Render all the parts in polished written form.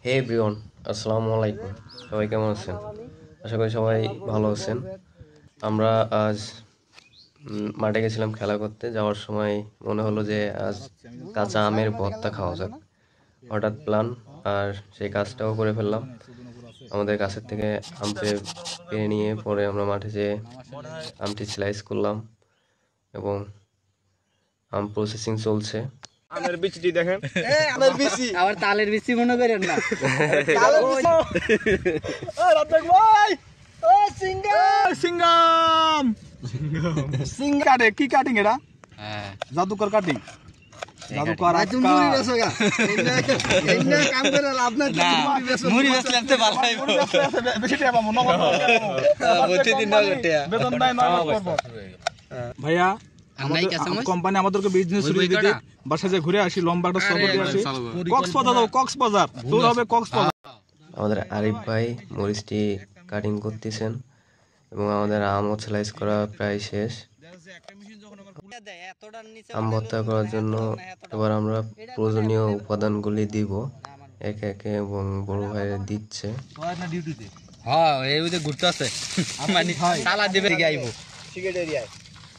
হে everyone, আসসালামু আলাইকুম। সবাই কেমন আছেন? আশা করি সবাই ভালো আছেন। আমরা আজ মাঠে গেছিলাম খেলা করতে। যাওয়ার সময় মনে হলো যে আজ কাঁচা আমের ভর্তা খাওয়া যাক। হঠাৎ প্ল্যান, আর সেই কাজটাও করে ফেললাম। আমাদের গাছের থেকে আম পেড়ে নিয়ে পরে আমরা মাঠে যেয়ে আমটি স্লাইস করলাম এবং আম প্রসেসিং চলছে। আমের বিচিটি দেখেন, আমের বিচি আবার তালের বিচি মনে করেন না। সিঙ্গাম কাটে কি কাটিং এটা? জাদুকর কাটিং, জাদুকর ভাইয়া কোম্পানি আমাদেরকে বিজনেস শুরু দিতে বাসায় যে ঘুরে আসি, লম্বা একটা সফর দিয়ে আসি। কক্সবাজার যাবো, কক্সবাজার দূর হবে, কক্সবাজার। আমাদের আরিফ ভাই মরিচটি কাটিং করতেছেন এবং আমাদের আমও স্লাইস করা প্রায় শেষ। আম ভর্তা করার জন্য এবার আমরা প্রয়োজনীয় উপাদানগুলি দিব একে একে এবং বড় ভাই দিচ্ছে। হ্যাঁ, এই যে ঘুরতে আছে, মানে সালা দিবে দিকে আইবো,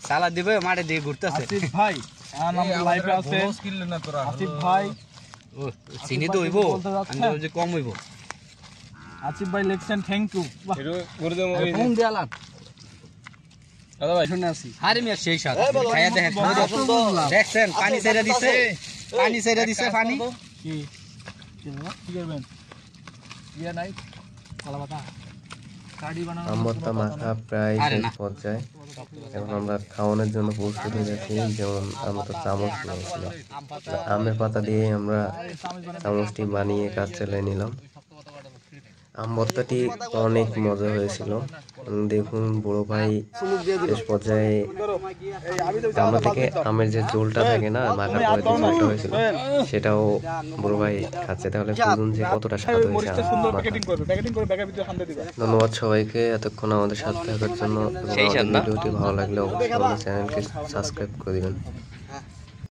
সালা দিবে মাঠে দিকে ঘুরতে আছে। আসিফ ভাই লাইভে আছে, আসিফ ভাই ও চিনি তো হইবো, আমি যে কম হইবো। আসিফ ভাই লেখছেন থ্যাংক ইউ। ফোন দিলাম দাদা ভাই, শুনে আসি। আরে মিয়া সেই সাথ খায়া দেখেন, দেখছেন পানি ছেড়ে দিছে, পানি ছেড়ে দিছে, পানি কি কি করবেন? ইয়া নাই কলাপাতা কাড়ি বানানো। আম ভর্তা মাখা প্রায় শেষ পর্যায়ে। এখন আমরা খাওয়ানোর জন্য প্রস্তুত হয়ে যাচ্ছি। যেমন আমরা তো চামচ নিয়েছিলাম, আমের পাতা দিয়ে আমরা চামচটি বানিয়ে কাজ চালিয়ে নিলাম। আম ভর্তাটি অনেক মজা হয়েছিল। দেখুন বড় ভাই শেষ পর্যায়ে আমরা থেকে আমের যে জোলটা থাকে না, মাখার পরে যে জোলটা হয়েছিল সেটাও বড় ভাই খাচ্ছে। তাহলে বুঝুন যে কতটা স্বাদ হয়েছে। ধন্যবাদ সবাইকে এতক্ষণ আমাদের সাথে থাকার জন্য। ভিডিওটি ভালো লাগলে অবশ্যই আমাদের চ্যানেলকে সাবস্ক্রাইব করে দিবেন।